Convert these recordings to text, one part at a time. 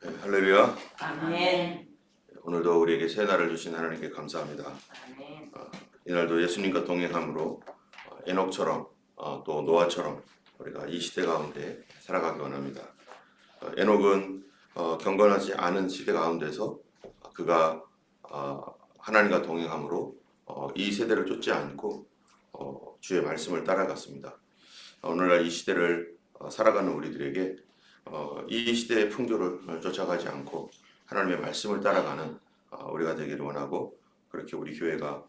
할렐루야. 아멘. 오늘도 우리에게 새 날을 주신 하나님께 감사합니다. 아멘. 이날도 예수님과 동행함으로 에녹처럼 또 노아처럼 우리가 이 시대 가운데 살아가기 원합니다. 에녹은 경건하지 않은 시대 가운데서 그가 하나님과 동행함으로 이 세대를 쫓지 않고 주의 말씀을 따라갔습니다. 오늘날 이 시대를 살아가는 우리들에게 이 시대의 풍조를 쫓아가지 않고 하나님의 말씀을 따라가는 우리가 되기를 원하고, 그렇게 우리 교회가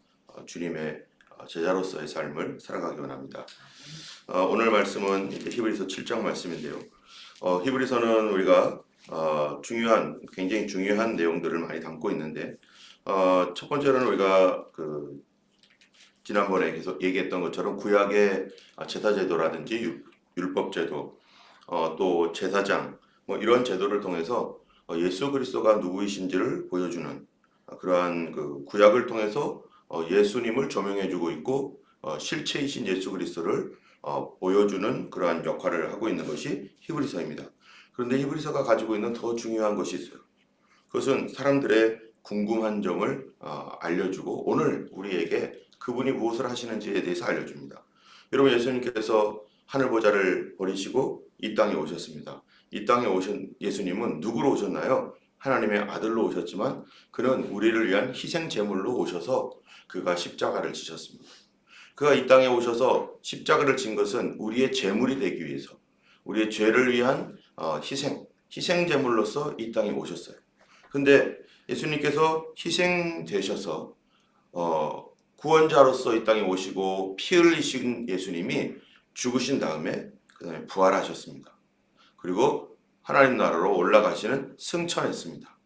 주님의 제자로서의 삶을 살아가기 원합니다. 오늘 말씀은 히브리서 7장 말씀인데요. 히브리서는 우리가 굉장히 중요한 내용들을 많이 담고 있는데, 첫 번째로는 우리가 지난번에 계속 얘기했던 것처럼 구약의 제사제도라든지 율법제도, 또 제사장, 이런 제도를 통해서 예수 그리스도가 누구이신지를 보여주는 그러한 구약을 통해서 예수님을 조명해주고 있고, 실체이신 예수 그리스도를 보여주는 그러한 역할을 하고 있는 것이 히브리서입니다. 그런데 히브리서가 가지고 있는 더 중요한 것이 있어요. 그것은 사람들의 궁금한 점을 알려주고 오늘 우리에게 그분이 무엇을 하시는지에 대해서 알려줍니다. 여러분, 예수님께서 하늘보좌를 버리시고 이 땅에 오셨습니다. 이 땅에 오신 예수님은 누구로 오셨나요? 하나님의 아들로 오셨지만 그는 우리를 위한 희생 제물로 오셔서 그가 십자가를 지셨습니다. 그가 이 땅에 오셔서 십자가를 진 것은 우리의 제물이 되기 위해서, 우리의 죄를 위한 희생 제물로서 이 땅에 오셨어요. 근데 예수님께서 희생되셔서 구원자로서 이 땅에 오시고 피 흘리신 예수님이 죽으신 다음에 그 다음에 부활하셨습니다. 그리고 하나님 나라로 올라가시는 승천했습니다.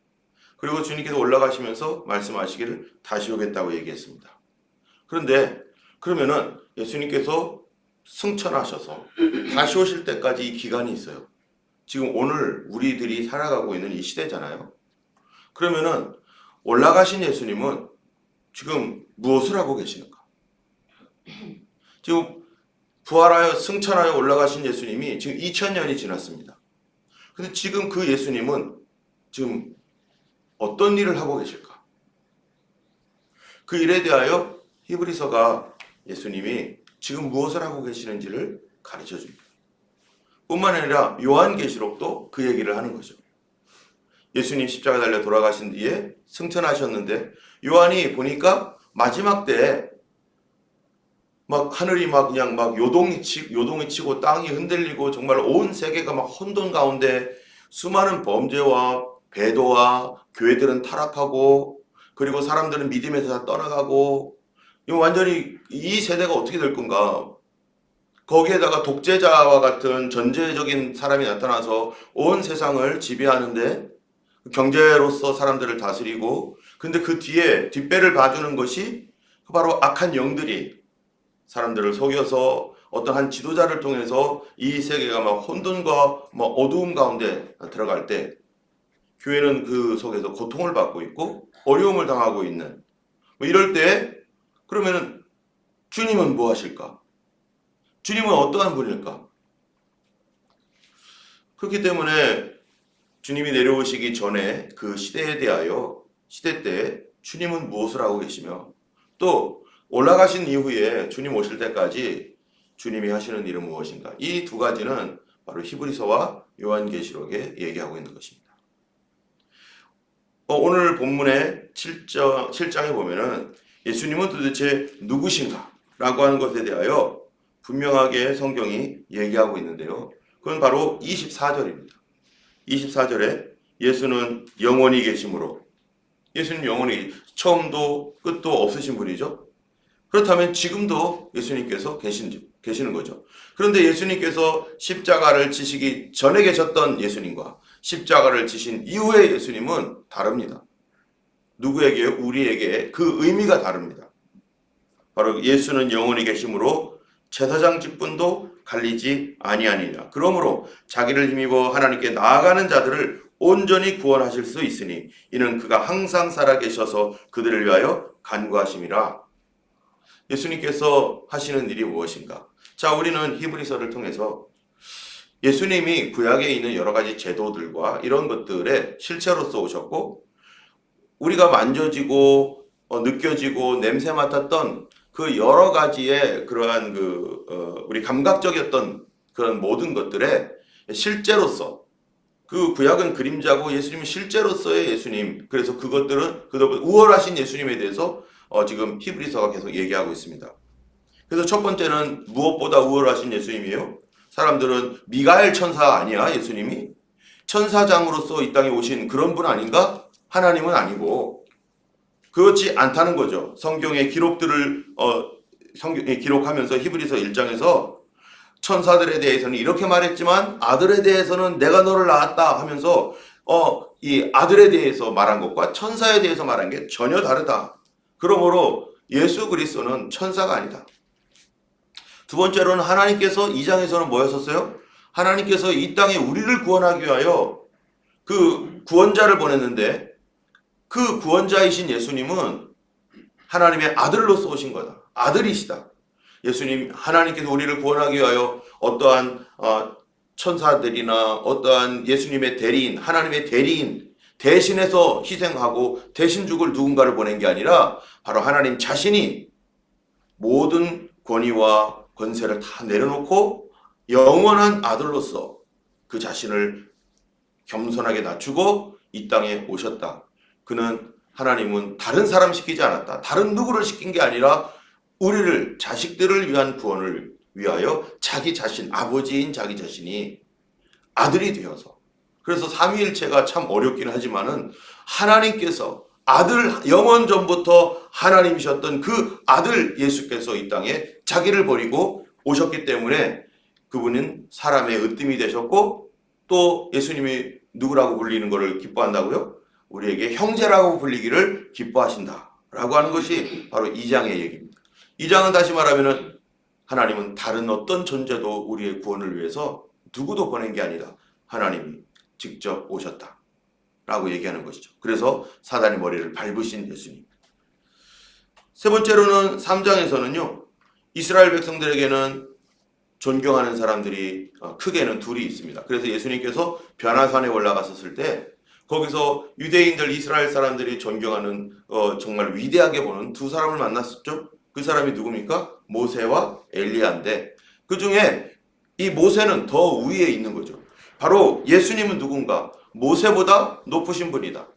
그리고 주님께서 올라가시면서 말씀하시기를 다시 오겠다고 얘기했습니다. 그런데 그러면은 예수님께서 승천하셔서 다시 오실 때까지 이 기간이 있어요. 지금 오늘 우리들이 살아가고 있는 이 시대잖아요. 그러면은 올라가신 예수님은 지금 무엇을 하고 계시는가? 지금 부활하여 승천하여 올라가신 예수님이 지금 2000년이 지났습니다. 근데 지금 그 예수님은 지금 어떤 일을 하고 계실까? 그 일에 대하여 히브리서가 예수님이 지금 무엇을 하고 계시는지를 가르쳐 줍니다. 뿐만 아니라 요한계시록도 그 얘기를 하는 거죠. 예수님 십자가 달려 돌아가신 뒤에 승천하셨는데 요한이 보니까 마지막 때에 막 하늘이 그냥 요동이 치고 땅이 흔들리고 정말 온 세계가 막 혼돈 가운데 수많은 범죄와 배도와 교회들은 타락하고, 그리고 사람들은 믿음에서 다 떠나가고, 완전히 이 세대가 어떻게 될 건가? 거기에다가 독재자와 같은 전제적인 사람이 나타나서 온 세상을 지배하는데 경제로서 사람들을 다스리고, 근데 그 뒤에 뒷배를 봐주는 것이 바로 악한 영들이 사람들을 속여서 어떤 한 지도자를 통해서 이 세계가 막 혼돈과 어두움 가운데 들어갈 때 교회는 그 속에서 고통을 받고 있고 어려움을 당하고 있는, 이럴 때 그러면은 주님은 뭐 하실까? 주님은 어떠한 분일까? 그렇기 때문에 주님이 내려오시기 전에 그 시대에 대하여, 시대 때 주님은 무엇을 하고 계시며, 또 올라가신 이후에 주님 오실 때까지 주님이 하시는 일은 무엇인가? 이 두 가지는 바로 히브리서와 요한계시록에 얘기하고 있는 것입니다. 오늘 본문의 7장에 보면은 예수님은 도대체 누구신가? 라고 하는 것에 대하여 분명하게 성경이 얘기하고 있는데요. 그건 바로 24절입니다. 24절에 예수는 영원히 계심으로, 예수님 영원히 처음도 끝도 없으신 분이죠. 그렇다면 지금도 예수님께서 계시는 거죠. 그런데 예수님께서 십자가를 지시기 전에 계셨던 예수님과 십자가를 지신 이후의 예수님은 다릅니다. 누구에게? 우리에게 그 의미가 다릅니다. 바로 예수는 영원히 계심으로 제사장 직분도 갈리지 아니하니라. 그러므로 자기를 힘입어 하나님께 나아가는 자들을 온전히 구원하실 수 있으니 이는 그가 항상 살아계셔서 그들을 위하여 간구하심이라. 예수님께서 하시는 일이 무엇인가? 자, 우리는 히브리서를 통해서 예수님이 구약에 있는 여러 가지 제도들과 이런 것들에 실체로서 오셨고 우리가 만져지고 느껴지고 냄새 맡았던 그 여러 가지의 그러한 우리 감각적이었던 그런 모든 것들에 실제로서 그 구약은 그림자고 예수님은 실제로서의 예수님. 그래서 그것들은 우월하신 예수님에 대해서 지금 히브리서가 계속 얘기하고 있습니다. 그래서 첫 번째는 무엇보다 우월하신 예수님이에요. 사람들은 미가엘 천사 아니야 예수님이? 천사장으로서 이 땅에 오신 그런 분 아닌가? 하나님은 아니고 그렇지 않다는 거죠. 성경의 기록들을 성경에 기록하면서 히브리서 1장에서 천사들에 대해서는 이렇게 말했지만 아들에 대해서는 내가 너를 낳았다 하면서 이 아들에 대해서 말한 것과 천사에 대해서 말한 게 전혀 다르다. 그러므로 예수 그리스도는 천사가 아니다. 두 번째로는 하나님께서 2장에서는 뭐였었어요? 하나님께서 이 땅에 우리를 구원하기 위하여 그 구원자를 보냈는데 그 구원자이신 예수님은 하나님의 아들로서 오신 거다. 아들이시다. 예수님 하나님께서 우리를 구원하기 위하여 어떠한 천사들이나 어떠한 예수님의 대리인, 하나님의 대리인 대신해서 희생하고 대신 죽을 누군가를 보낸 게 아니라 바로 하나님 자신이 모든 권위와 권세를 다 내려놓고 영원한 아들로서 그 자신을 겸손하게 낮추고 이 땅에 오셨다. 그는 하나님은 다른 사람 시키지 않았다. 다른 누구를 시킨 게 아니라 우리를 자식들을 위한 구원을 위하여 자기 자신, 아버지인 자기 자신이 아들이 되어서 그래서 삼위일체가 참 어렵긴 하지만은 하나님께서 아들 영원 전부터 하나님이셨던 그 아들 예수께서 이 땅에 자기를 버리고 오셨기 때문에 그분은 사람의 으뜸이 되셨고 또 예수님이 누구라고 불리는 것을 기뻐한다고요? 우리에게 형제라고 불리기를 기뻐하신다라고 하는 것이 바로 2장의 얘기입니다. 2장은 다시 말하면은 하나님은 다른 어떤 존재도 우리의 구원을 위해서 누구도 보낸 게 아니라 하나님이 직접 오셨다 라고 얘기하는 것이죠. 그래서 사단의 머리를 밟으신 예수님. 세 번째로는 3장에서는요. 이스라엘 백성들에게는 존경하는 사람들이 크게는 둘이 있습니다. 그래서 예수님께서 변화산에 올라갔었을 때 거기서 유대인들 이스라엘 사람들이 존경하는 정말 위대하게 보는 두 사람을 만났었죠. 그 사람이 누굽니까? 모세와 엘리야인데 그 중에 이 모세는 더 위에 있는 거죠. 바로 예수님은 누군가? 모세보다 높으신 분이다.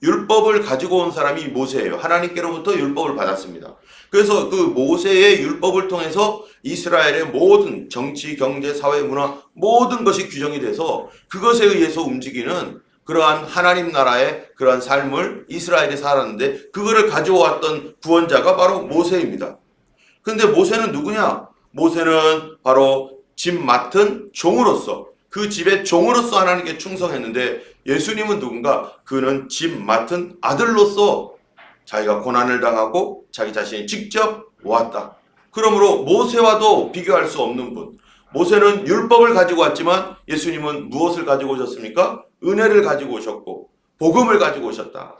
율법을 가지고 온 사람이 모세예요. 하나님께로부터 율법을 받았습니다. 그래서 그 모세의 율법을 통해서 이스라엘의 모든 정치, 경제, 사회, 문화 모든 것이 규정이 돼서 그것에 의해서 움직이는 그러한 하나님 나라의 그러한 삶을 이스라엘이 살았는데 그거를 가져왔던 구원자가 바로 모세입니다. 근데 모세는 누구냐? 모세는 바로 집 맡은 종으로서 그 집의 종으로서 하나님께 충성했는데 예수님은 누군가? 그는 집 맡은 아들로서 자기가 고난을 당하고 자기 자신이 직접 왔다. 그러므로 모세와도 비교할 수 없는 분. 모세는 율법을 가지고 왔지만 예수님은 무엇을 가지고 오셨습니까? 은혜를 가지고 오셨고 복음을 가지고 오셨다.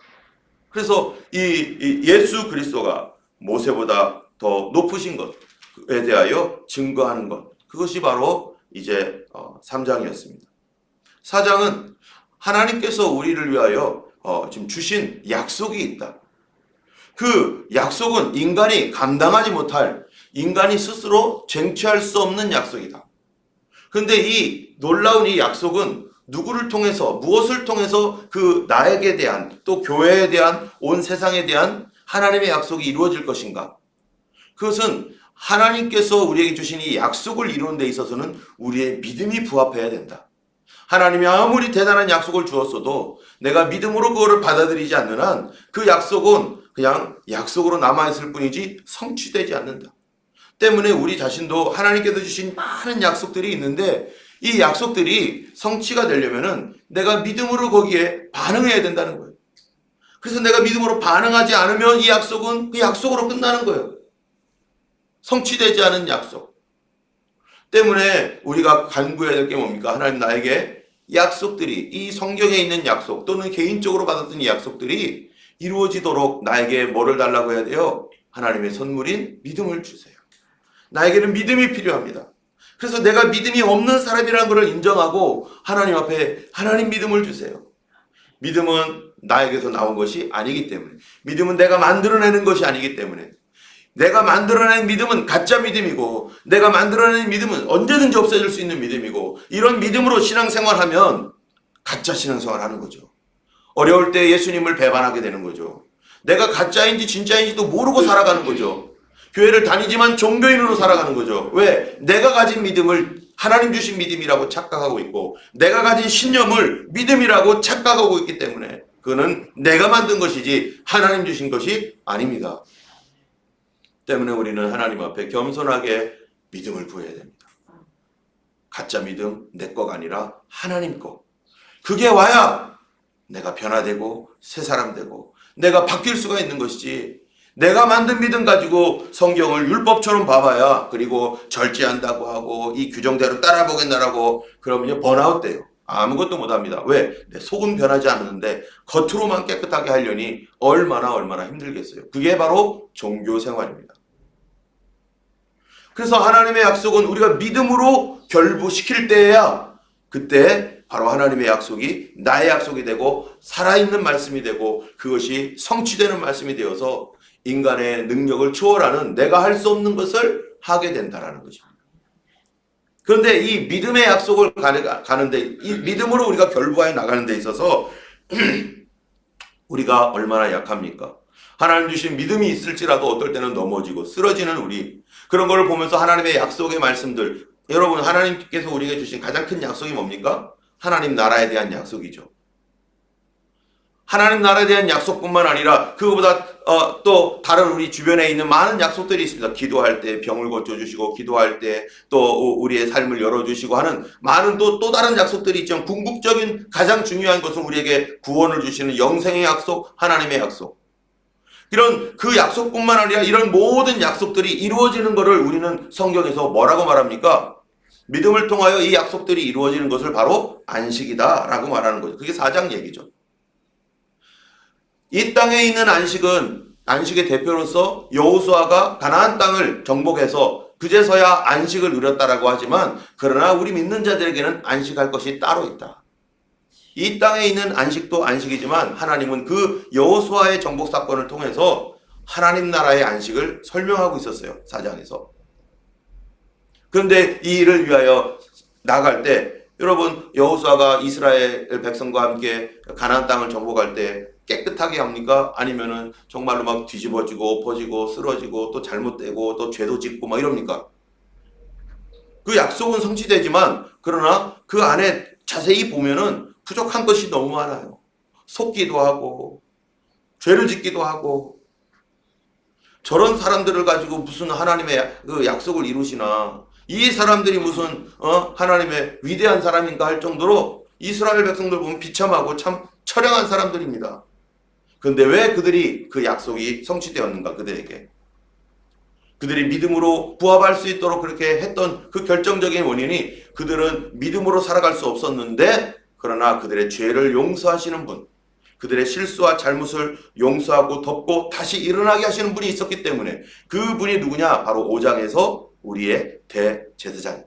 그래서 이 예수 그리스도가 모세보다 더 높으신 것에 대하여 증거하는 것. 그것이 바로 이제 3장이었습니다. 4장은 하나님께서 우리를 위하여 지금 주신 약속이 있다. 그 약속은 인간이 감당하지 못할, 인간이 스스로 쟁취할 수 없는 약속이다. 그런데 이 놀라운 이 약속은 누구를 통해서, 무엇을 통해서 그 나에게 대한, 또 교회에 대한, 온 세상에 대한 하나님의 약속이 이루어질 것인가? 그것은 하나님께서 우리에게 주신 이 약속을 이루는 데 있어서는 우리의 믿음이 부합해야 된다. 하나님이 아무리 대단한 약속을 주었어도 내가 믿음으로 그거를 받아들이지 않는 한 그 약속은 그냥 약속으로 남아있을 뿐이지 성취되지 않는다. 때문에 우리 자신도 하나님께서 주신 많은 약속들이 있는데 이 약속들이 성취가 되려면은 내가 믿음으로 거기에 반응해야 된다는 거예요. 그래서 내가 믿음으로 반응하지 않으면 이 약속은 그 약속으로 끝나는 거예요. 성취되지 않은 약속. 때문에 우리가 간구해야 될 게 뭡니까? 하나님 나에게 약속들이, 이 성경에 있는 약속 또는 개인적으로 받았던 이 약속들이 이루어지도록 나에게 뭐를 달라고 해야 돼요? 하나님의 선물인 믿음을 주세요. 나에게는 믿음이 필요합니다. 그래서 내가 믿음이 없는 사람이라는 것을 인정하고 하나님 앞에 하나님 믿음을 주세요. 믿음은 나에게서 나온 것이 아니기 때문에, 믿음은 내가 만들어내는 것이 아니기 때문에, 내가 만들어낸 믿음은 가짜 믿음이고, 내가 만들어낸 믿음은 언제든지 없어질 수 있는 믿음이고, 이런 믿음으로 신앙생활하면 가짜 신앙생활 하는 거죠. 어려울 때 예수님을 배반하게 되는 거죠. 내가 가짜인지 진짜인지도 모르고 살아가는 거죠. 교회를 다니지만 종교인으로 살아가는 거죠. 왜? 내가 가진 믿음을 하나님 주신 믿음이라고 착각하고 있고, 내가 가진 신념을 믿음이라고 착각하고 있기 때문에 그거는 내가 만든 것이지 하나님 주신 것이 아닙니다. 때문에 우리는 하나님 앞에 겸손하게 믿음을 구해야 됩니다. 가짜 믿음, 내 거가 아니라 하나님 거. 그게 와야 내가 변화되고 새 사람 되고 내가 바뀔 수가 있는 것이지, 내가 만든 믿음 가지고 성경을 율법처럼 봐봐야, 그리고 절제한다고 하고 이 규정대로 따라보겠나라고 그러면 번아웃 돼요. 아무것도 못합니다. 왜? 내 속은 변하지 않았는데 겉으로만 깨끗하게 하려니 얼마나 힘들겠어요. 그게 바로 종교 생활입니다. 그래서 하나님의 약속은 우리가 믿음으로 결부시킬 때에야, 그때 바로 하나님의 약속이 나의 약속이 되고 살아있는 말씀이 되고 그것이 성취되는 말씀이 되어서 인간의 능력을 초월하는, 내가 할 수 없는 것을 하게 된다라는 것입니다. 그런데 이 믿음의 약속을 가는데, 이 믿음으로 우리가 결부하여 나가는 데 있어서 우리가 얼마나 약합니까? 하나님 주신 믿음이 있을지라도 어떨 때는 넘어지고 쓰러지는 우리, 그런 걸 보면서 하나님의 약속의 말씀들, 여러분, 하나님께서 우리에게 주신 가장 큰 약속이 뭡니까? 하나님 나라에 대한 약속이죠. 하나님 나라에 대한 약속뿐만 아니라 그거보다 또 다른 우리 주변에 있는 많은 약속들이 있습니다. 기도할 때 병을 고쳐주시고, 기도할 때 또 우리의 삶을 열어주시고 하는 많은 또 다른 약속들이 있지만, 궁극적인 가장 중요한 것은 우리에게 구원을 주시는 영생의 약속, 하나님의 약속. 이런 그 약속뿐만 아니라 이런 모든 약속들이 이루어지는 것을 우리는 성경에서 뭐라고 말합니까? 믿음을 통하여 이 약속들이 이루어지는 것을 바로 안식이다라고 말하는 거죠. 그게 4장 얘기죠. 이 땅에 있는 안식은, 안식의 대표로서 여호수아가 가나안 땅을 정복해서 그제서야 안식을 누렸다라고 하지만, 그러나 우리 믿는 자들에게는 안식할 것이 따로 있다. 이 땅에 있는 안식도 안식이지만 하나님은 그 여호수아의 정복 사건을 통해서 하나님 나라의 안식을 설명하고 있었어요. 4장에서. 그런데 이 일을 위하여 나갈 때, 여러분, 여호수아가 이스라엘 백성과 함께 가나안 땅을 정복할 때 깨끗하게 합니까? 아니면은 정말로 막 뒤집어지고 엎어지고 쓰러지고 또 잘못되고 또 죄도 짓고 막 이럽니까? 그 약속은 성취되지만, 그러나 그 안에 자세히 보면은 부족한 것이 너무 많아요. 속기도 하고 죄를 짓기도 하고, 저런 사람들을 가지고 무슨 하나님의 그 약속을 이루시나, 이 사람들이 무슨 하나님의 위대한 사람인가 할 정도로 이스라엘 백성들 보면 비참하고 참 처량한 사람들입니다. 그런데 왜 그들이 그 약속이 성취되었는가? 그들이 믿음으로 부합할 수 있도록 그렇게 했던 그 결정적인 원인이, 그들은 믿음으로 살아갈 수 없었는데, 그러나 그들의 죄를 용서하시는 분, 그들의 실수와 잘못을 용서하고 덮고 다시 일어나게 하시는 분이 있었기 때문에, 그 분이 누구냐? 바로 5장에서 우리의 대제사장.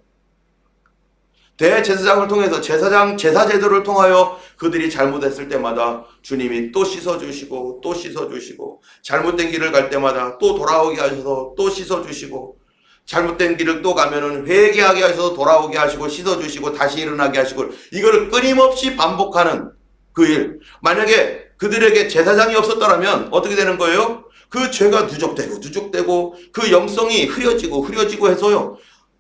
대제사장을 통해서 제사 제도를 통하여 그들이 잘못했을 때마다 주님이 또 씻어주시고 또 씻어주시고, 잘못된 길을 갈 때마다 또 돌아오게 하셔서 또 씻어주시고, 잘못된 길을 또 가면은 회개하게 하셔서 돌아오게 하시고 씻어주시고 다시 일어나게 하시고, 이걸 끊임없이 반복하는 그 일. 만약에 그들에게 제사장이 없었더라면 어떻게 되는 거예요? 그 죄가 누적되고 그 영성이 흐려지고 해서요,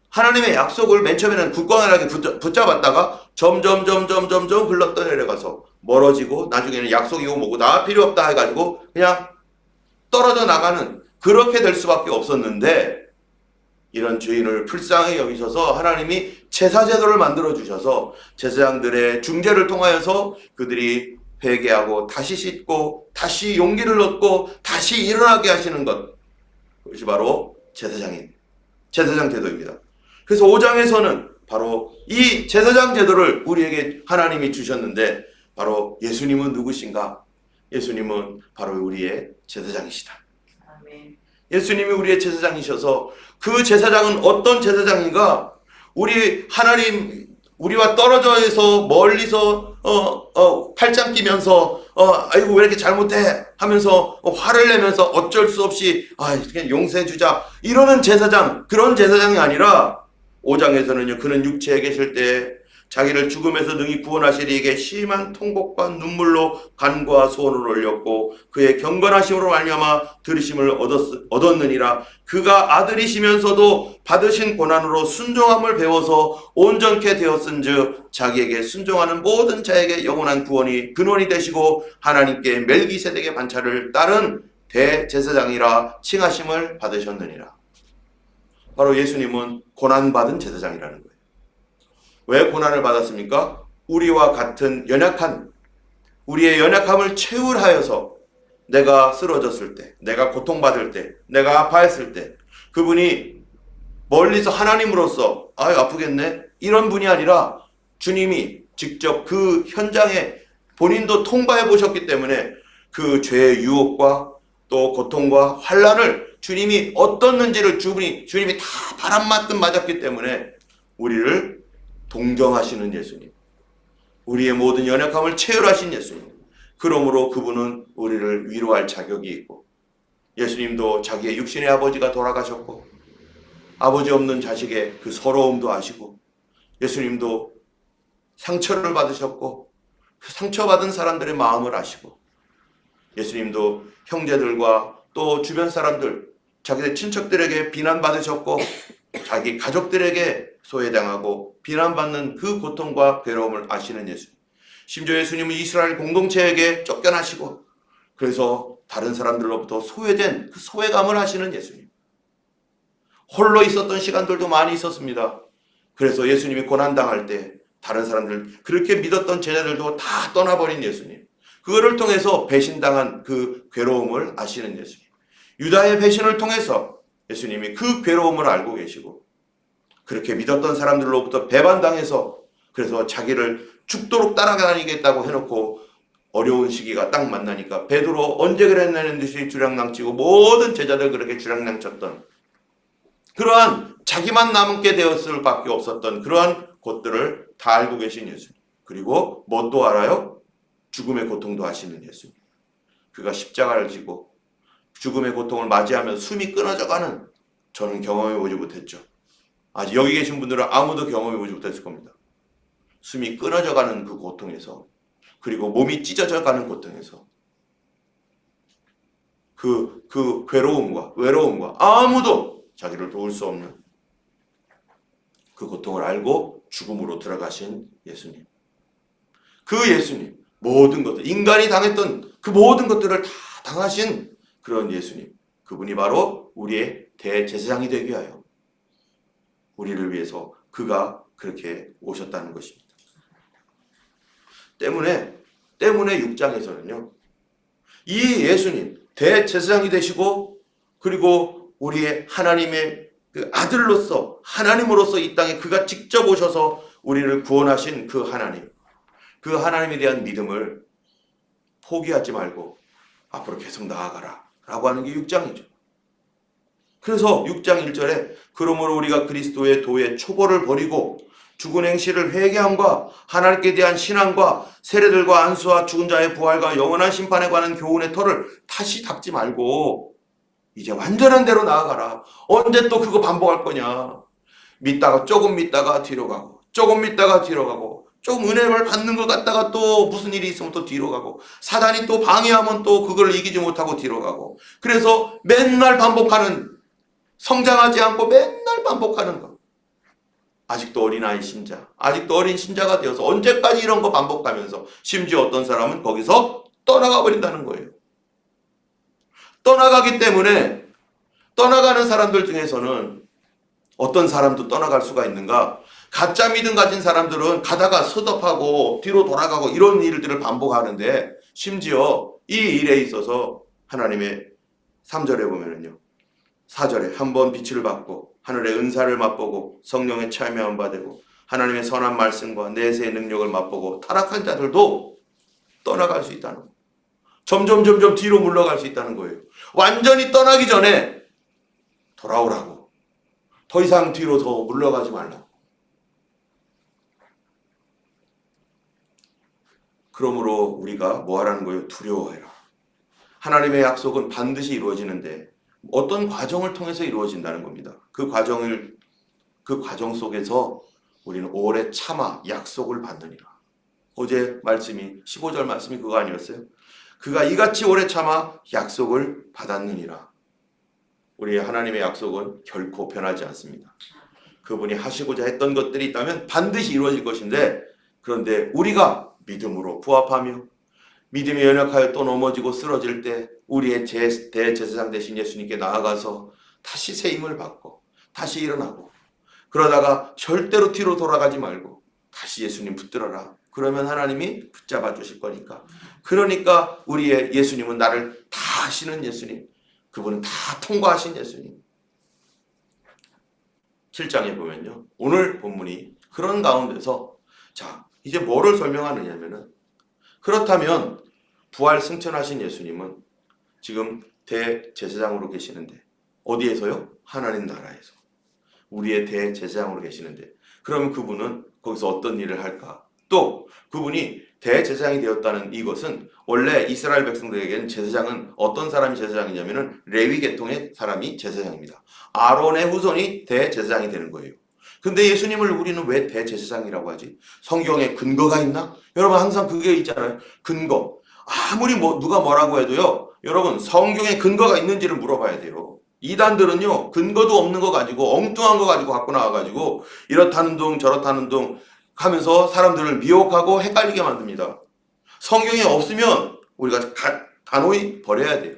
하나님의 약속을 맨 처음에는 굳건하게 붙잡았다가 점점 흘러내려가서 멀어지고, 나중에는 약속이고 뭐고 다 필요 없다 해가지고 그냥 떨어져 나가는, 그렇게 될 수밖에 없었는데, 이런 죄인을 불쌍히 여기셔서 하나님이 제사제도를 만들어 주셔서 제사장들의 중재를 통하여서 그들이 회개하고 다시 씻고 다시 용기를 얻고 다시 일어나게 하시는 것, 그것이 바로 제사장 제도입니다. 그래서 5장에서는 바로 이 제사장 제도를 우리에게 하나님이 주셨는데, 바로 예수님은 누구신가? 예수님은 바로 우리의 제사장이시다. 아멘. 예수님이 우리의 제사장이셔서, 그 제사장은 어떤 제사장인가? 우리 하나님 우리와 떨어져서 멀리서 팔짱 끼면서 아이고 왜 이렇게 잘못해 하면서 화를 내면서 어쩔 수 없이 그냥 용서해 주자 이러는 제사장, 그런 제사장이 아니라 5장에서는요 그는 육체에 계실 때 자기를 죽음에서 능히 구원하시리 이에게 심한 통곡과 눈물로 간과 소원을 올렸고 그의 경건하심으로 말미암아 들으심을 얻었느니라. 그가 아들이시면서도 받으신 고난으로 순종함을 배워서 온전케 되었은즉 자기에게 순종하는 모든 자에게 영원한 구원이 근원이 되시고 하나님께 멜기세덱의 반차를 따른 대제사장이라 칭하심을 받으셨느니라. 바로 예수님은 고난받은 제사장이라는 거예요. 왜 고난을 받았습니까? 우리와 같은 연약한 우리의 연약함을 채울하여서 내가 쓰러졌을 때, 내가 고통받을 때, 내가 아파했을 때 그분이 멀리서 하나님으로서 아프겠네 이런 분이 아니라 주님이 직접 그 현장에 본인도 통과해 보셨기 때문에 그 죄의 유혹과 또 고통과 환난을 주님이 어떻는지를 주님이 다 바람 맞듯 맞았기 때문에 우리를 동정하시는 예수님, 우리의 모든 연약함을 체휼하신 예수님, 그러므로 그분은 우리를 위로할 자격이 있고 예수님도 자기의 육신의 아버지가 돌아가셨고 아버지 없는 자식의 그 서러움도 아시고 예수님도 상처를 받으셨고 그 상처받은 사람들의 마음을 아시고 예수님도 형제들과 또 주변 사람들 자기의 친척들에게 비난받으셨고 자기 가족들에게 소외당하고 비난받는 그 고통과 괴로움을 아시는 예수님. 심지어 예수님은 이스라엘 공동체에게 쫓겨나시고 그래서 다른 사람들로부터 소외된 그 소외감을 하시는 예수님. 홀로 있었던 시간들도 많이 있었습니다. 그래서 예수님이 고난당할 때 다른 사람들 그렇게 믿었던 제자들도 다 떠나버린 예수님. 그거를 통해서 배신당한 그 괴로움을 아시는 예수님. 유다의 배신을 통해서 예수님이 그 괴로움을 알고 계시고 그렇게 믿었던 사람들로부터 배반당해서 그래서 자기를 죽도록 따라다니겠다고 해놓고 어려운 시기가 딱 만나니까 베드로 언제 그랬냐는 듯이 주량낭치고 모든 제자들 그렇게 주량낭쳤던 그러한 자기만 남게 되었을 밖에 없었던 그러한 것들을 다 알고 계신 예수님. 그리고 뭐 또 알아요? 죽음의 고통도 아시는 예수님. 그가 십자가를 지고 죽음의 고통을 맞이하며 숨이 끊어져가는 저는 경험해보지 못했죠. 아직 여기 계신 분들은 아무도 경험해보지 못했을 겁니다. 숨이 끊어져가는 그 고통에서 그리고 몸이 찢어져가는 고통에서 그 괴로움과 외로움과 아무도 자기를 도울 수 없는 그 고통을 알고 죽음으로 들어가신 예수님. 그 예수님, 모든 것들, 인간이 당했던 그 모든 것들을 다 당하신 그런 예수님. 그분이 바로 우리의 대제사장이 되기 위하여 우리를 위해서 그가 그렇게 오셨다는 것입니다. 때문에 6장에서는요. 이 예수님, 대제사장이 되시고 그리고 우리의 하나님의 그 아들로서 하나님으로서 이 땅에 그가 직접 오셔서 우리를 구원하신 그 하나님, 그 하나님에 대한 믿음을 포기하지 말고 앞으로 계속 나아가라 라고 하는 게 6장이죠. 그래서 6장 1절에 그러므로 우리가 그리스도의 도의 초보를 버리고 죽은 행실을 회개함과 하나님께 대한 신앙과 세례들과 안수와 죽은 자의 부활과 영원한 심판에 관한 교훈의 터를 다시 닦지 말고 이제 완전한 대로 나아가라. 언제 또 그거 반복할 거냐. 조금 믿다가 뒤로 가고 조금 믿다가 뒤로 가고 조금 은혜를 받는 것 같다가 또 무슨 일이 있으면 또 뒤로 가고 사단이 또 방해하면 또 그걸 이기지 못하고 뒤로 가고 그래서 맨날 반복하는 성장하지 않고 맨날 반복하는 거. 아직도 어린아이 신자, 아직도 어린 신자가 되어서 언제까지 이런 거 반복하면서 심지어 어떤 사람은 거기서 떠나가 버린다는 거예요. 떠나가기 때문에 떠나가는 사람들 중에서는 어떤 사람도 떠나갈 수가 있는가? 가짜 믿음 가진 사람들은 가다가 스톱하고 뒤로 돌아가고 이런 일들을 반복하는데 심지어 이 일에 있어서 하나님의 3절에 보면은요. 4절에 한번 빛을 받고 하늘의 은사를 맛보고 성령의 참여함 받고 하나님의 선한 말씀과 내세의 능력을 맛보고 타락한 자들도 떠나갈 수 있다는 거예요. 점점 뒤로 물러갈 수 있다는 거예요. 완전히 떠나기 전에 돌아오라고. 더 이상 뒤로 더 물러가지 말라고. 그러므로 우리가 뭐 하라는 거예요? 두려워해라. 하나님의 약속은 반드시 이루어지는데 어떤 과정을 통해서 이루어진다는 겁니다. 그 과정 속에서 우리는 오래 참아 약속을 받느니라. 어제 말씀이 15절 말씀이 그거 아니었어요? 그가 이같이 오래 참아 약속을 받았느니라. 우리의 하나님의 약속은 결코 변하지 않습니다. 그분이 하시고자 했던 것들이 있다면 반드시 이루어질 것인데, 그런데 우리가 믿음으로 부합하며 믿음이 연약하여 또 넘어지고 쓰러질 때 우리의 대제사장 되신 예수님께 나아가서 다시 새 힘을 받고 다시 일어나고, 그러다가 절대로 뒤로 돌아가지 말고 다시 예수님 붙들어라. 그러면 하나님이 붙잡아 주실 거니까. 그러니까 우리의 예수님은 나를 다 아시는 예수님, 그분은 다 통과하신 예수님. 7장에 보면요, 오늘 본문이 그런 가운데서 자 이제 뭐를 설명하느냐면은, 그렇다면 부활 승천하신 예수님은 지금 대제사장으로 계시는데, 어디에서요? 하나님 나라에서 우리의 대제사장으로 계시는데, 그러면 그분은 거기서 어떤 일을 할까? 또 그분이 대제사장이 되었다는 이것은, 원래 이스라엘 백성들에게는 제사장은 어떤 사람이 제사장이냐면은 레위 계통의 사람이 제사장입니다. 아론의 후손이 대제사장이 되는 거예요. 근데 예수님을 우리는 왜 대제사장이라고 하지? 성경에 근거가 있나? 여러분 항상 그게 있잖아요. 근거. 아무리 누가 뭐라고 해도요, 여러분 성경에 근거가 있는지를 물어봐야 돼요. 이단들은요, 근거도 없는 거 가지고 엉뚱한 거 가지고 갖고 나와가지고 이렇다는 둥 저렇다는 둥 하면서 사람들을 미혹하고 헷갈리게 만듭니다. 성경에 없으면 우리가 단호히 버려야 돼요.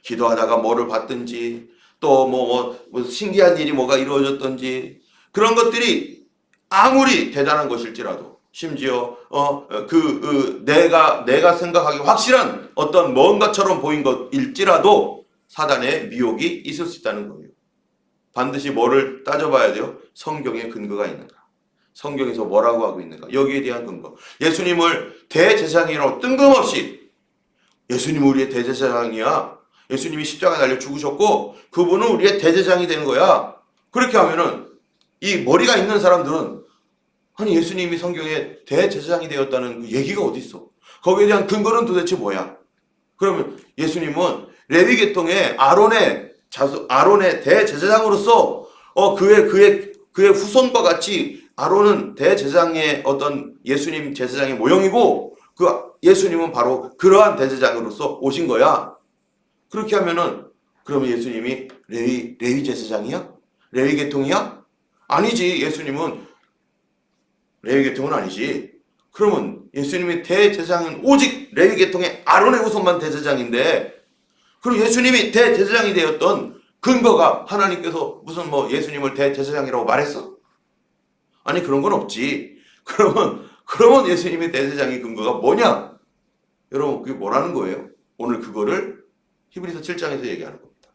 기도하다가 뭐를 받든지, 또 뭐 신기한 일이 뭐가 이루어졌든지, 그런 것들이 아무리 대단한 것일지라도, 심지어 내가 생각하기 확실한 어떤 뭔가처럼 보인 것일지라도 사단의 미혹이 있을 수 있다는 거예요. 반드시 뭐를 따져봐야 돼요? 성경에 근거가 있는가? 성경에서 뭐라고 하고 있는가? 여기에 대한 근거. 예수님을 대제사장이라고 뜬금없이, 예수님은 우리의 대제사장이야, 예수님이 십자가에 달려 죽으셨고 그분은 우리의 대제사장이 되는 거야, 그렇게 하면은 이 머리가 있는 사람들은, 아니 예수님이 성경에 대제사장이 되었다는 그 얘기가 어디 있어? 거기에 대한 근거는 도대체 뭐야? 그러면 예수님은 레위 계통의 아론의 대제사장으로서 그의 후손과 같이, 아론은 대제사장의 어떤 예수님 제사장의 모형이고, 그 예수님은 바로 그러한 대제사장으로서 오신 거야. 그렇게 하면은 그러면 예수님이 레위 제사장이야? 레위 계통이야? 아니지. 예수님은 레위 계통은 아니지. 그러면 예수님이 대제사장은 오직 레위 계통의 아론의 후손만 대제사장인데, 그럼 예수님이 대제사장이 되었던 근거가, 하나님께서 무슨 예수님을 대제사장이라고 말했어? 아니 그런 건 없지. 그러면 예수님의 대제사장의 근거가 뭐냐? 여러분 그게 뭐라는 거예요? 오늘 그거를 히브리서 7장에서 얘기하는 겁니다.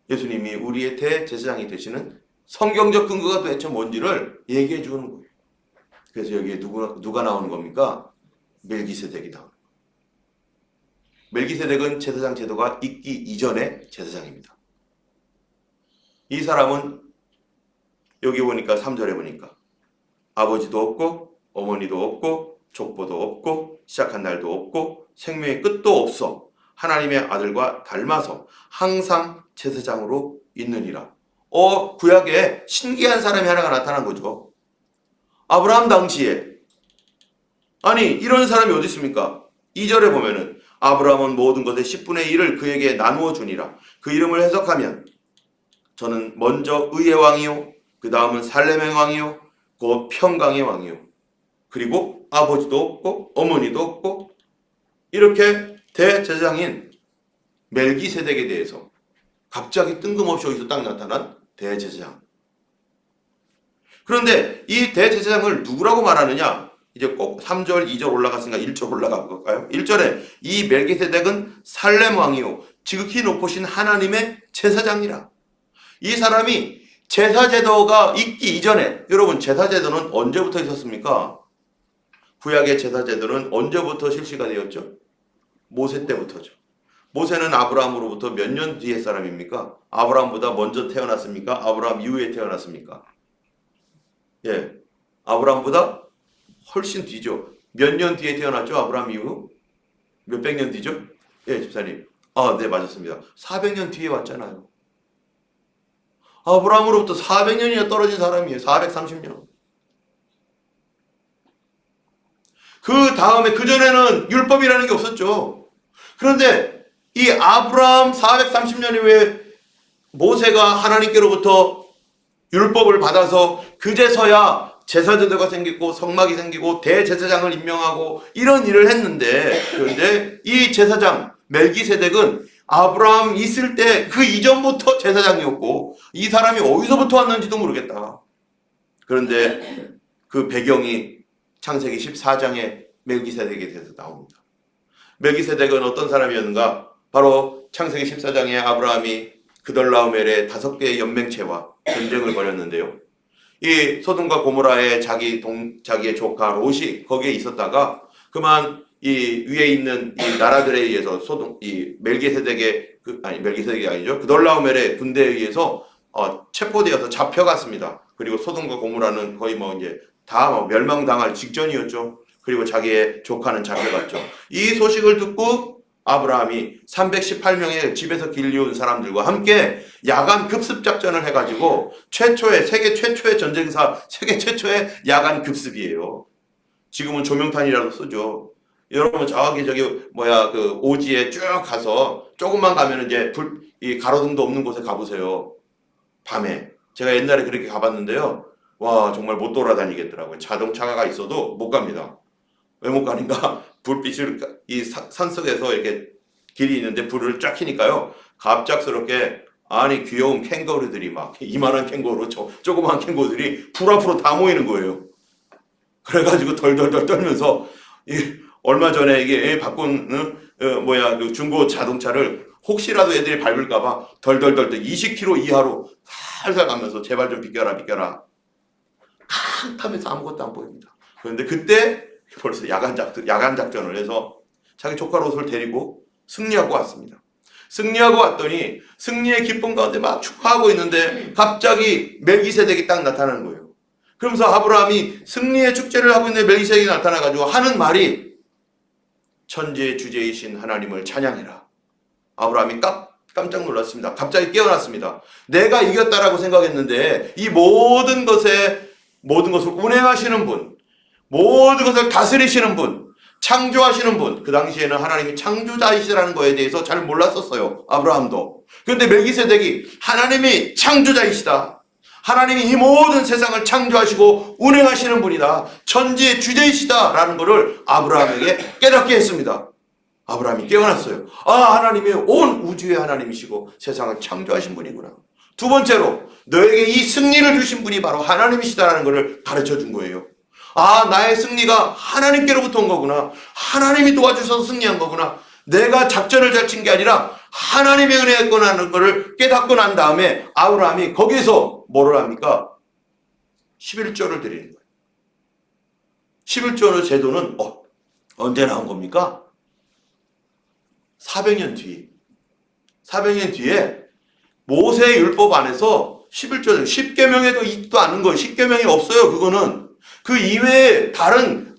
예수님이 우리의 대제사장이 되시는 성경적 근거가 도대체 뭔지를 얘기해 주는 거예요. 그래서 여기에 누가 나오는 겁니까? 멜기세덱이 나오는 거예요. 멜기세덱은 제사장 제도가 있기 이전의 제사장입니다. 이 사람은 여기 보니까 3절에 보니까 아버지도 없고 어머니도 없고 족보도 없고 시작한 날도 없고 생명의 끝도 없어 하나님의 아들과 닮아서 항상 제사장으로 있느니라. 구약에 신기한 사람이 하나가 나타난 거죠. 아브라함 당시에, 아니 이런 사람이 어디 있습니까? 2절에 보면은 아브라함은 모든 것의 10분의 1을 그에게 나누어 주니라. 그 이름을 해석하면, 저는 먼저 의의 왕이요, 그 다음은 살렘의 왕이요, 곧 평강의 왕이요, 그리고 아버지도 없고 어머니도 없고, 이렇게 대제사장인 멜기세덱에 대해서 갑자기 뜬금없이 여기서 딱 나타난 대제사장. 그런데 이 대제사장을 누구라고 말하느냐? 이제 꼭 3절, 2절 올라갔으니까 1절 올라가 볼까요? 1절에 이 멜기세덱은 살렘 왕이요 지극히 높으신 하나님의 제사장이라. 이 사람이 제사제도가 있기 이전에, 여러분 제사제도는 언제부터 있었습니까? 구약의 제사제도는 언제부터 실시가 되었죠? 모세 때부터죠. 모세는 아브라함으로부터 몇 년 뒤의 사람입니까? 아브라함보다 먼저 태어났습니까? 아브라함 이후에 태어났습니까? 예, 아브라함보다 훨씬 뒤죠. 몇 년 뒤에 태어났죠? 아브라함 이후? 몇백 년 뒤죠? 예, 집사님. 네, 맞았습니다. 400년 뒤에 왔잖아요. 아브라함으로부터 400년이나 떨어진 사람이에요. 430년. 그 다음에, 그전에는 율법이라는 게 없었죠. 그런데 이 아브라함 430년 이후에 모세가 하나님께로부터 율법을 받아서 그제서야 제사제도가 생기고 성막이 생기고 대제사장을 임명하고 이런 일을 했는데, 그런데 이 제사장 멜기세덱은 아브라함 있을 때 그 이전부터 제사장이었고 이 사람이 어디서부터 왔는지도 모르겠다. 그런데 그 배경이 창세기 14장에 멜기세덱에 대해서 나옵니다. 멜기세덱은 어떤 사람이었는가? 바로 창세기 14장에 아브라함이 그돌라오멜의 5개의 연맹체와 전쟁을 벌였는데요. 이 소돔과 고모라의 자기의 조카 롯이 거기에 있었다가 그만 이 위에 있는 이 나라들에 의해서 멜기세덱이 아니죠. 그돌라오멜의 군대에 의해서 체포되어서 잡혀갔습니다. 그리고 소돔과 고모라는 거의 이제 다 멸망당할 직전이었죠. 그리고 자기의 조카는 잡혀갔죠. 이 소식을 듣고 아브라함이 318명의 집에서 길리운 사람들과 함께 야간 급습 작전을 해가지고 세계 최초의 전쟁사, 세계 최초의 야간 급습이에요. 지금은 조명탄이라고 쓰죠. 여러분 저기 그 오지에 쭉 가서 조금만 가면 이제 이 가로등도 없는 곳에 가보세요. 밤에. 제가 옛날에 그렇게 가봤는데요. 와, 정말 못 돌아다니겠더라고요. 자동차가 있어도 못 갑니다. 왜 못 가는가? 불빛을 이 산속에서 이렇게 길이 있는데 불을 쫙 켜니까요. 갑작스럽게 귀여운 캥거루들이 막 이만한 캥거루, 조그만 캥거루들이 불 앞으로 다 모이는 거예요. 그래가지고 덜덜덜 떨면서 얼마 전에 이게 바꾼 그 중고 자동차를 혹시라도 애들이 밟을까봐 덜덜덜 20km 이하로 살살 가면서 제발 좀 비켜라. 캉 타면서 아무것도 안 보입니다. 그런데 그때 벌써 야간 작전을 해서 자기 조카 롯을 데리고 승리하고 왔습니다. 승리하고 왔더니 승리의 기쁨 가운데 막 축하하고 있는데 갑자기 멜기세덱이 딱 나타나는 거예요. 그러면서 아브라함이 승리의 축제를 하고 있는데 멜기세덱이 나타나가지고 하는 말이 천지의 주제이신 하나님을 찬양해라. 아브라함이 깜짝 놀랐습니다. 갑자기 깨어났습니다. 내가 이겼다라고 생각했는데 이 모든 것을 운행하시는 분, 모든 것을 다스리시는 분, 창조하시는 분, 그 당시에는 하나님이 창조자이시라는 거에 대해서 잘 몰랐었어요. 아브라함도. 그런데 멜기세덱이 하나님이 창조자이시다. 하나님이 이 모든 세상을 창조하시고 운행하시는 분이다. 천지의 주제이시다. 라는 것을 아브라함에게 깨닫게 했습니다. 아브라함이 깨어났어요. 하나님이 온 우주의 하나님이시고 세상을 창조하신 분이구나. 두 번째로 너에게 이 승리를 주신 분이 바로 하나님이시다라는 것을 가르쳐 준 거예요. 나의 승리가 하나님께로부터 온 거구나. 하나님이 도와주셔서 승리한 거구나. 내가 작전을 잘 친 게 아니라 하나님의 은혜였구나라는 것을 깨닫고 난 다음에 아브라함이 거기에서 뭐를 합니까? 11조를 드리는 거예요. 11조의 제도는 언제 나온 겁니까? 400년 뒤에 모세의 율법 안에서 11조, 10계명에도 있지도 않은 거예요. 10계명이 없어요. 그거는 그 이외에 다른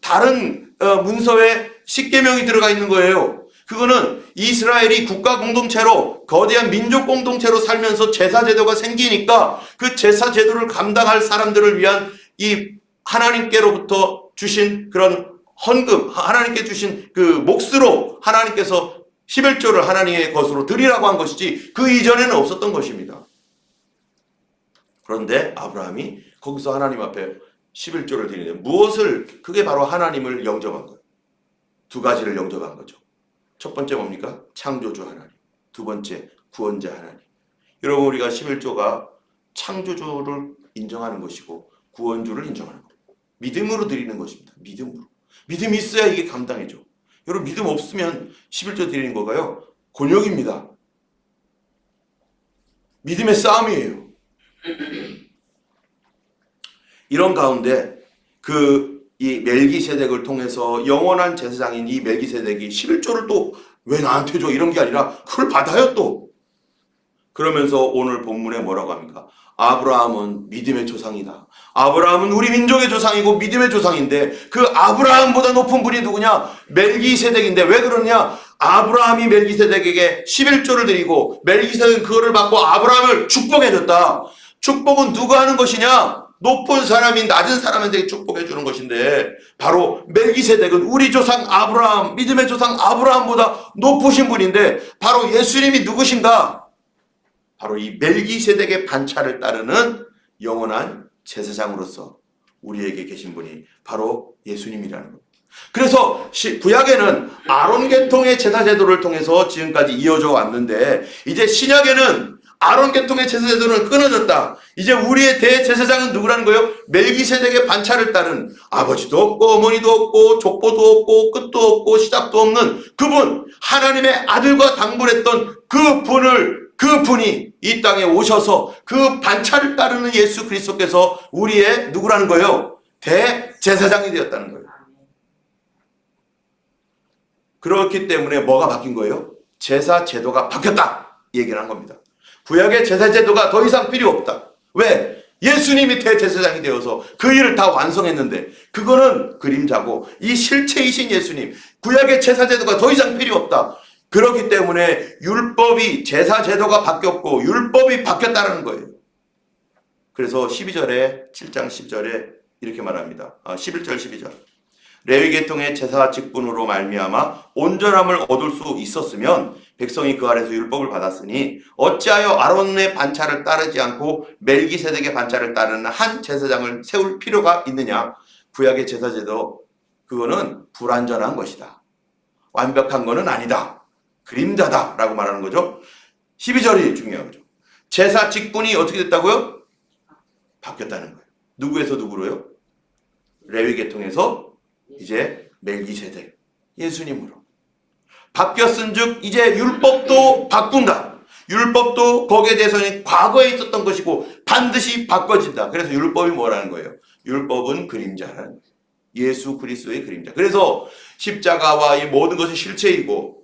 문서에 10계명이 들어가 있는 거예요. 그거는 이스라엘이 국가 공동체로 거대한 민족 공동체로 살면서 제사 제도가 생기니까 그 제사 제도를 감당할 사람들을 위한 이 하나님께로부터 주신 그런 헌금, 하나님께 주신 그 몫으로 하나님께서 11조를 하나님의 것으로 드리라고 한 것이지 그 이전에는 없었던 것입니다. 그런데 아브라함이 거기서 하나님 앞에 11조를 드리는데 무엇을, 그게 바로 하나님을 영접한 거예요. 두 가지를 영접한 거죠. 첫 번째 뭡니까? 창조주 하나님. 두 번째 구원자 하나님. 여러분, 우리가 11조가 창조주를 인정하는 것이고 구원주를 인정하는 거예요. 믿음으로 드리는 것입니다. 믿음으로. 믿음이 있어야 이게 감당해져. 여러분, 믿음 없으면 11조 드리는 거가요, 곤욕입니다. 믿음의 싸움이에요. 이런 가운데 이 멜기세덱을 통해서 영원한 제사장인 이 멜기세덱이 11조를 또 왜 나한테 줘? 이런 게 아니라 그걸 받아요 또. 그러면서 오늘 본문에 뭐라고 합니까? 아브라함은 믿음의 조상이다. 아브라함은 우리 민족의 조상이고 믿음의 조상인데 그 아브라함보다 높은 분이 누구냐? 멜기세덱인데 왜 그러냐? 아브라함이 멜기세덱에게 11조를 드리고 멜기세덱은 그거를 받고 아브라함을 축복해줬다. 축복은 누가 하는 것이냐? 높은 사람이 낮은 사람한테 축복해 주는 것인데 바로 멜기세덱은 우리 조상 아브라함, 믿음의 조상 아브라함보다 높으신 분인데 바로 예수님이 누구신가? 바로 이 멜기세덱의 반차를 따르는 영원한 제사장으로서 우리에게 계신 분이 바로 예수님이라는 겁니다. 그래서 구약에는 아론 계통의 제사 제도를 통해서 지금까지 이어져 왔는데 이제 신약에는 아론 계통의 제사 제도는 끊어졌다. 이제 우리의 대제사장은 누구라는 거예요? 멜기세덱의 반차를 따른 아버지도 없고 어머니도 없고 족보도 없고 끝도 없고 시작도 없는 그분, 하나님의 아들과 당분했던 그분이 이 땅에 오셔서 그 반차를 따르는 예수 그리스도께서 우리의 누구라는 거예요? 대제사장이 되었다는 거예요. 그렇기 때문에 뭐가 바뀐 거예요? 제사 제도가 바뀌었다 얘기를 한 겁니다. 구약의 제사 제도가 더 이상 필요 없다. 왜? 예수님이 대제사장이 되어서 그 일을 다 완성했는데 그거는 그림자고 이 실체이신 예수님, 구약의 제사 제도가 더 이상 필요 없다. 그렇기 때문에 율법이, 제사 제도가 바뀌었고 율법이 바뀌었다는 거예요. 그래서 12절에 7장 10절에 이렇게 말합니다. 11절 12절. 레위 계통의 제사 직분으로 말미암아 온전함을 얻을 수 있었으면 백성이 그 아래서 율법을 받았으니 어찌하여 아론의 반차를 따르지 않고 멜기세덱의 반차를 따르는 한 제사장을 세울 필요가 있느냐. 구약의 제사 제도 그거는 불완전한 것이다. 완벽한 거는 아니다. 그림자다 라고 말하는 거죠. 12절이 중요한 거죠. 제사 직분이 어떻게 됐다고요? 바뀌었다는 거예요. 누구에서 누구로요? 레위 계통에서 이제 멜기세덱 예수님으로 바뀌었은즉 이제 율법도 바꾼다. 율법도 거기에 대해서는 과거에 있었던 것이고 반드시 바꿔진다. 그래서 율법이 뭐라는 거예요? 율법은 그림자라는 거예요. 예수 그리스도의 그림자. 그래서 십자가와 이 모든 것이 실체이고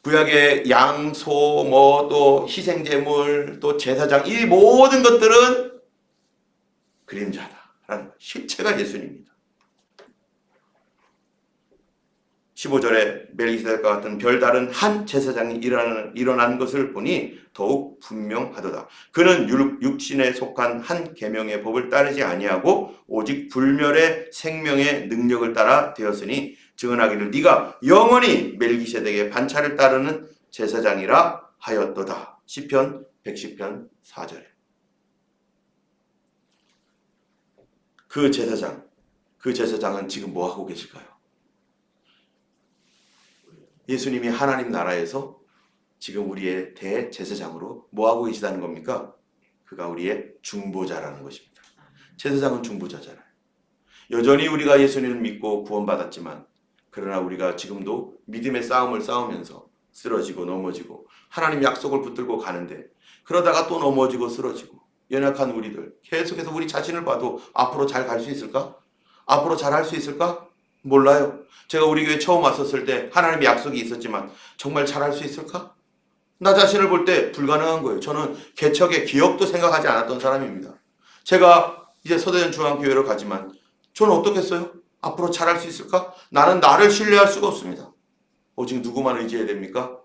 구약의 양, 소, 또 희생제물, 또 제사장 이 모든 것들은 그림자다라는 실체가 예수님입니다. 15절에 멜기세덱과 같은 별다른 한 제사장이 일어나는 것을 보니 더욱 분명하도다. 그는 육신에 속한 한 계명의 법을 따르지 아니하고 오직 불멸의 생명의 능력을 따라 되었으니 증언하기를 네가 영원히 멜기세덱의 반차를 따르는 제사장이라 하였도다. 시편 110편 4절에 그 제사장은 지금 뭐하고 계실까요? 예수님이 하나님 나라에서 지금 우리의 대제사장으로 뭐하고 계시다는 겁니까? 그가 우리의 중보자라는 것입니다. 제사장은 중보자잖아요. 여전히 우리가 예수님을 믿고 구원받았지만 그러나 우리가 지금도 믿음의 싸움을 싸우면서 쓰러지고 넘어지고 하나님 약속을 붙들고 가는데 그러다가 또 넘어지고 쓰러지고 연약한 우리들 계속해서 우리 자신을 봐도 앞으로 잘 갈 수 있을까? 앞으로 잘 할 수 있을까? 몰라요. 제가 우리 교회 처음 왔었을 때 하나님의 약속이 있었지만 정말 잘할 수 있을까? 나 자신을 볼 때 불가능한 거예요. 저는 개척의 기억도 생각하지 않았던 사람입니다. 제가 이제 서대전 중앙교회로 가지만 저는 어떻겠어요? 앞으로 잘할 수 있을까? 나는 나를 신뢰할 수가 없습니다. 오직 누구만 의지해야 됩니까?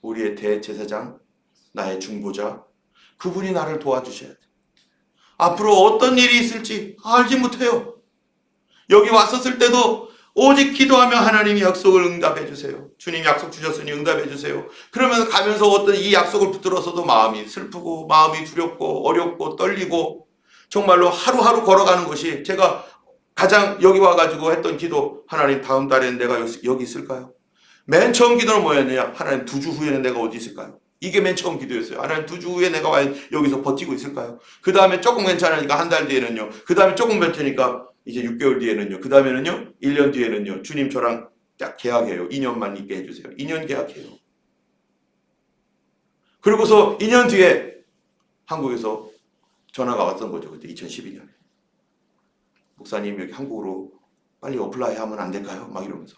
우리의 대제사장, 나의 중보자, 그분이 나를 도와주셔야 돼. 앞으로 어떤 일이 있을지 알지 못해요. 여기 왔었을 때도 오직 기도하며 하나님이 약속을 응답해 주세요. 주님 약속 주셨으니 응답해 주세요. 그러면 가면서 어떤 이 약속을 붙들어서도 마음이 슬프고 마음이 두렵고 어렵고 떨리고 정말로 하루하루 걸어가는 것이 제가 가장 여기 와가지고 했던 기도 하나님 다음 달에는 내가 여기 있을까요? 맨 처음 기도는 뭐였느냐? 하나님 2주 후에는 내가 어디 있을까요? 이게 맨 처음 기도였어요. 하나님 2주 후에 내가 여기서 버티고 있을까요? 그 다음에 조금 괜찮으니까 한 달 뒤에는요. 그 다음에 조금 괜찮으니까 이제 6개월 뒤에는요. 그 다음에는요. 1년 뒤에는요. 주님 저랑 딱 계약해요. 2년만 있게 해주세요. 2년 계약해요. 그러고서 2년 뒤에 한국에서 전화가 왔던 거죠. 그때 2012년에. 목사님 여기 한국으로 빨리 어플라이 하면 안 될까요? 막 이러면서.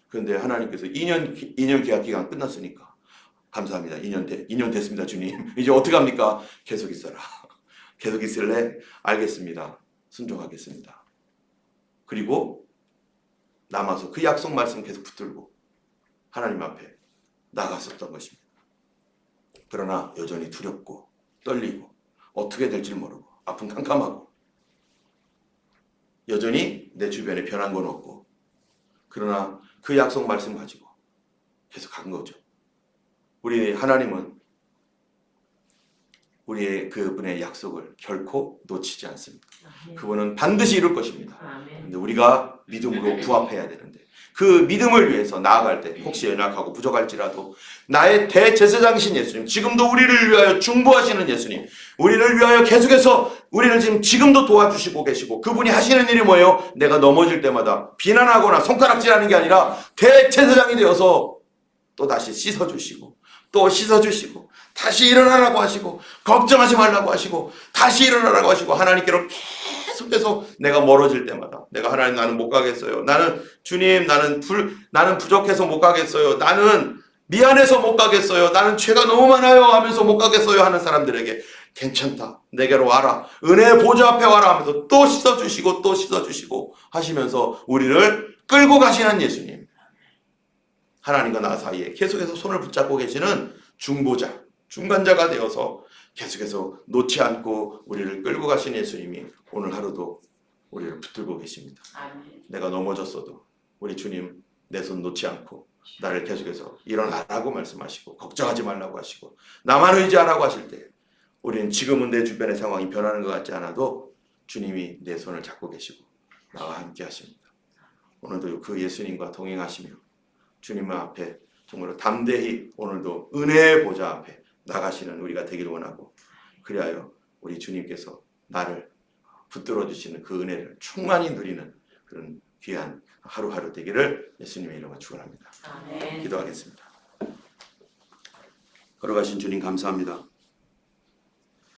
그런데 하나님께서 2년 계약 기간 끝났으니까 감사합니다. 2년 됐습니다, 주님. 이제 어떡합니까? 계속 있어라. 계속 있을래? 알겠습니다. 순종하겠습니다. 그리고 남아서 그 약속 말씀 계속 붙들고 하나님 앞에 나갔었던 것입니다. 그러나 여전히 두렵고 떨리고 어떻게 될지 모르고 아픈 캄캄하고 여전히 내 주변에 변한 건 없고 그러나 그 약속 말씀 가지고 계속 간 거죠. 우리 하나님은 우리의 그분의 약속을 결코 놓치지 않습니다. 그분은 반드시 이룰 것입니다. 그런데 우리가 믿음으로 부합해야 되는데 그 믿음을 위해서 나아갈 때 혹시 연약하고 부족할지라도 나의 대제사장이신 예수님, 지금도 우리를 위하여 중보하시는 예수님, 우리를 위하여 계속해서 우리를 지금도 도와주시고 계시고 그분이 하시는 일이 뭐예요? 내가 넘어질 때마다 비난하거나 손가락질하는 게 아니라 대제사장이 되어서 또 다시 씻어주시고 또 씻어주시고 다시 일어나라고 하시고 걱정하지 말라고 하시고 다시 일어나라고 하시고 하나님께로 계속해서 내가 멀어질 때마다 내가 하나님 나는 못 가겠어요. 나는 주님 나는 부족해서 못 가겠어요. 나는 미안해서 못 가겠어요. 나는 죄가 너무 많아요 하면서 못 가겠어요 하는 사람들에게 괜찮다. 내게로 와라. 은혜의 보좌 앞에 와라 하면서 또 씻어주시고 또 씻어주시고 하시면서 우리를 끌고 가시는 예수님. 하나님과 나 사이에 계속해서 손을 붙잡고 계시는 중보자, 중간자가 되어서 계속해서 놓지 않고 우리를 끌고 가신 예수님이 오늘 하루도 우리를 붙들고 계십니다. 내가 넘어졌어도 우리 주님 내 손 놓지 않고 나를 계속해서 일어나라고 말씀하시고 걱정하지 말라고 하시고 나만 의지하라고 하실 때 우리는 지금은 내 주변의 상황이 변하는 것 같지 않아도 주님이 내 손을 잡고 계시고 나와 함께 하십니다. 오늘도 그 예수님과 동행하시며 주님 앞에 정말로 담대히 오늘도 은혜의 보좌 앞에 나가시는 우리가 되기를 원하고 그리하여 우리 주님께서 나를 붙들어 주시는 그 은혜를 충만히 누리는 그런 귀한 하루하루 되기를 예수님의 이름으로 축원합니다. 기도하겠습니다. 걸어가신 주님 감사합니다.